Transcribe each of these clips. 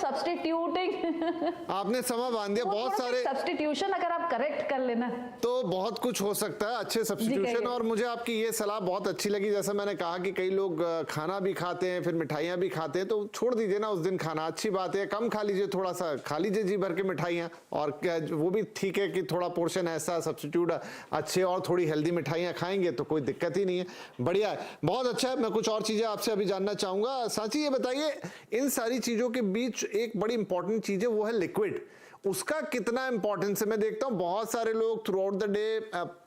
Substituting. आपने समय बांध दिया। बहुत सारे सब्स्टिट्यूशन अगर आप करेक्ट कर लेना तो बहुत कुछ हो सकता है, अच्छे सब्स्टिट्यूशन। और मुझे आपकी ये सलाह बहुत अच्छी लगी। जैसे मैंने कहा कि कई लोग खाना भी खाते हैं फिर मिठाइयाँ भी खाते हैं, तो छोड़ दीजिए ना उस दिन खाना, अच्छी बात है। कम खा लीजिए, थोड़ा सा खा लीजिए जी भर के मिठाइयाँ, और वो भी ठीक है कि थोड़ा पोर्शन ऐसा सब्स्टिट्यूट अच्छे और थोड़ी हेल्दी मिठाइयाँ खाएंगे तो कोई दिक्कत ही नहीं है। बढ़िया है, बहुत अच्छा है। मैं कुछ और चीज़ें आपसे अभी जानना चाहूँगा। सांची, ये बताइए, इन सारी चीज़ों के बीच एक बड़ी इंपॉर्टेंट चीज़ है, वो है लिक्विड। उसका कितना इंपॉर्टेंस है? मैं देखता हूं बहुत सारे लोग through out the day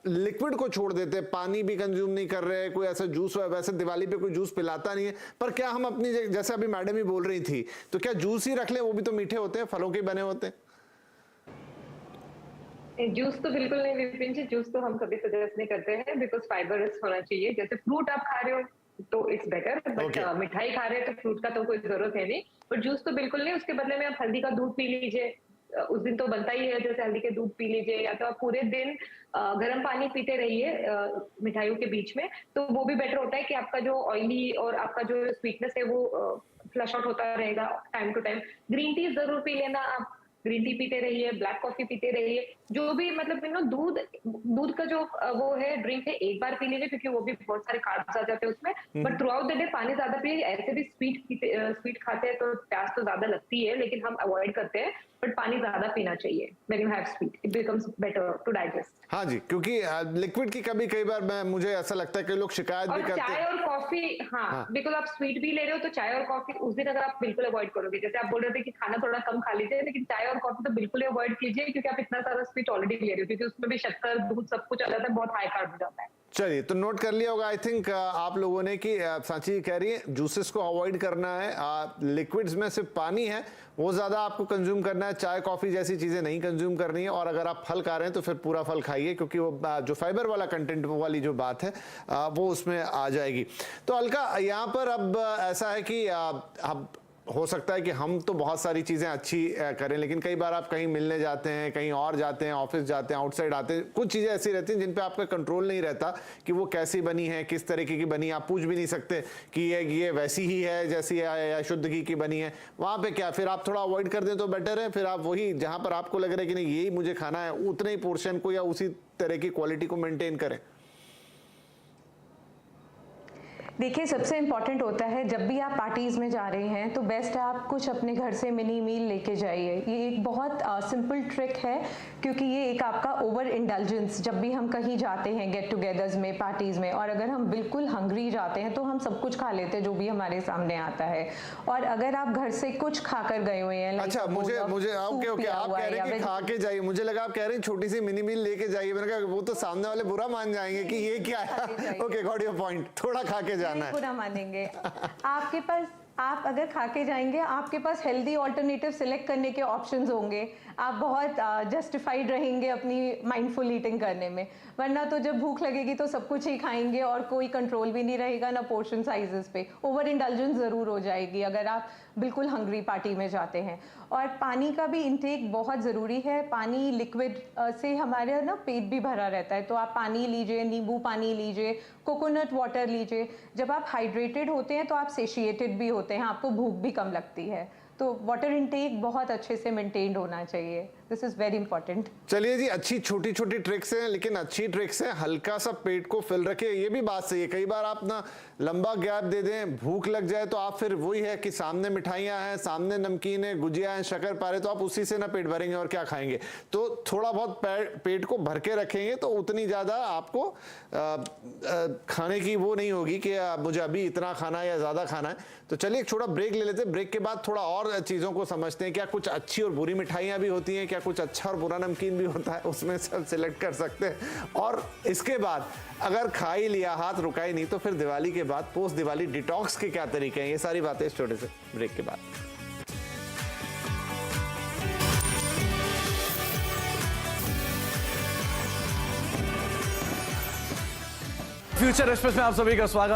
liquid को छोड़ देते हैं, पानी भी कंज्यूम नहीं कर रहे, कोई ऐसा जूस, वैसे दिवाली पे कोई जूस पिलाता नहीं है, पर क्या हम अपनी, जैसे अभी मैडम ही बोल रही थी, तो क्या जूस ही रख लें? वो भी तो मीठे होते हैं, फलों के बने होते हैं। जूस तो बिल्कुल नहीं विपिन जी, जूस तो हम कभी सजेस्ट नहीं करते हैं, बिकॉज फाइबर होना चाहिए। जैसे फ्रूट आप खा रहे हो तो इट्स बेटर, बट मिठाई खा रहे हैं तो फ्रूट का तो कोई जरूरत है नहीं। और जूस तो बिल्कुल नहीं, उसके बदले में आप हल्दी का दूध पी लीजिए, उस दिन तो बनता ही है, जैसे हल्दी के दूध पी लीजिए, या तो आप पूरे दिन गर्म पानी पीते रहिए मिठाइयों के बीच में, तो वो भी बेटर होता है कि आपका जो ऑयली और आपका जो स्वीटनेस है वो फ्लश आउट होता रहेगा time to time. Green tea जरूर पी लेना आप, ग्रीन टी पीते रहिए, ब्लैक कॉफी पीते रहिए, जो भी मतलब दूध का जो वो है ड्रिंक है, एक बार पी लीजिए, क्योंकि वो भी बहुत सारे कार्ब्स आ जाते हैं उसमें। But through out the day पानी ज्यादा पिए। ऐसे भी स्वीट खाते हैं तो प्यास तो ज्यादा लगती है, लेकिन हम अवॉइड करते हैं, बट पानी ज्यादा पीना चाहिए। When you have sweet it becomes better to digest. हाँ जी, क्योंकि लिक्विड की कई बार मुझे ऐसा लगता है कि लोग शिकायत भी करते हैं। चाय और कॉफी, हाँ, बिकॉज आप स्वीट भी ले रहे हो तो चाय और कॉफी उस दिन अगर आप बिल्कुल अवॉइड करोगे, जैसे आप बोल रहे थे कि खाना थोड़ा कम खा लीजिए, लेकिन चाय और कॉफी तो बिल्कुल ही अवॉइड कीजिए, क्योंकि आप इतना सारा स्वीट ऑलरेडी ले रहे हो, क्योंकि उसमें भी शक्कर, दूध सब कुछ आ जाता है, बहुत हाई कार्ब हो जाता है। चलिए, तो नोट कर लिया होगा आई थिंक आप लोगों ने कि सांची कह रही है जूसेस को अवॉइड करना है, लिक्विड्स में सिर्फ पानी है वो ज्यादा आपको कंज्यूम करना है, चाय कॉफी जैसी चीजें नहीं कंज्यूम करनी है। और अगर आप फल खा रहे हैं तो फिर पूरा फल खाइए, क्योंकि वो जो फाइबर वाला कंटेंट वाली जो बात है वो उसमें आ जाएगी। तो अलका, यहाँ पर अब ऐसा है कि अब हो सकता है कि हम तो बहुत सारी चीज़ें अच्छी करें, लेकिन कई बार आप कहीं मिलने जाते हैं, कहीं और जाते हैं, ऑफिस जाते हैं, आउटसाइड आते हैं, कुछ चीज़ें ऐसी रहती हैं जिन पे आपका कंट्रोल नहीं रहता कि वो कैसी बनी है, किस तरीके की बनी है। आप पूछ भी नहीं सकते कि ये वैसी ही है जैसी है या शुद्ध घी की बनी है। वहाँ पे क्या, फिर आप थोड़ा अवॉइड कर दें तो बेटर है। फिर आप वही जहाँ पर आपको लग रहा है कि नहीं यही मुझे खाना है, उतने ही पोर्शन को या उसी तरह की क्वालिटी को मेंटेन करें। देखिए, सबसे इम्पॉर्टेंट होता है जब भी आप पार्टीज़ में जा रहे हैं तो बेस्ट है आप कुछ अपने घर से मिनी मील लेके जाइए। ये एक बहुत सिंपल ट्रिक है, क्योंकि ये एक आपका ओवर इंडल्जेंस, जब भी हम कहीं जाते हैं गेट टुगेदर्स में, पार्टीज़ में, और अगर हम बिल्कुल हंग्री जाते हैं तो हम सब कुछ खा लेते हैं जो भी हमारे सामने आता है। और अगर आप घर से कुछ खाकर गए हुए हैं, अच्छा, मुझे ओके, आप कह रहे हैं कि खा के जाइए, मुझे लगा आप कह रहे हैं छोटी सी मिनी मील लेके जाइए। मैंने कहा वो तो सामने वाले बुरा मान जाएंगे कि ये क्या है। ओके, गॉट योर पॉइंट, थोड़ा खा के जाना है, बुरा मानेंगे। आपके पास, आप अगर खा के जाएंगे, आपके पास हेल्दी ऑल्टरनेटिव सिलेक्ट करने के ऑप्शंस होंगे, आप बहुत जस्टिफाइड रहेंगे अपनी माइंडफुल ईटिंग करने में। वरना तो जब भूख लगेगी तो सब कुछ ही खाएंगे और कोई कंट्रोल भी नहीं रहेगा, ना पोर्शन साइजेस पे। ओवर इंडल्जेंस ज़रूर हो जाएगी अगर आप बिल्कुल हंग्री पार्टी में जाते हैं। और पानी का भी इंटेक बहुत ज़रूरी है। पानी लिक्विड से हमारे ना पेट भी भरा रहता है, तो आप पानी लीजिए, नींबू पानी लीजिए, कोकोनट वाटर लीजिए। जब आप हाइड्रेटेड होते हैं तो आप सेशिएटेड भी होते हैं, आपको भूख भी कम लगती है। तो वाटर इनटेक बहुत अच्छे से मेंटेन्ड होना चाहिए। This is very important. चलिए जी, अच्छी छोटी छोटी ट्रिक्स हैं, लेकिन अच्छी ट्रिक्स हैं, हल्का सा पेट को फिल रखे। ये भी बात सही है, कई बार आप ना लंबा गैप दे दें, भूख लग जाए तो आप फिर वही है कि सामने मिठाइयाँ हैं, सामने नमकीन है, गुजिया है, शक्कर पारे, तो आप उसी से ना पेट भरेंगे और क्या खाएंगे। तो थोड़ा बहुत पेट को भर के रखेंगे तो उतनी ज़्यादा आपको खाने की वो नहीं होगी कि मुझे अभी इतना खाना है या ज़्यादा खाना है। तो चलिए एक छोटा ब्रेक ले लेते हैं, ब्रेक के बाद थोड़ा और चीज़ों को समझते हैं। क्या कुछ अच्छी और बुरी मिठाइयाँ भी होती हैं, क्या कुछ अच्छा और बुरा नमकीन भी होता है, उसमें से हम सिलेक्ट कर सकते हैं। और इसके बाद अगर खा ही लिया, हाथ रुका ही नहीं, तो फिर दिवाली के बाद पोस्ट दिवाली डिटॉक्स के क्या तरीके हैं, ये सारी बातें इस छोटे से ब्रेक के बाद। फ्यूचर एक्सप्रेस में आप सभी का स्वागत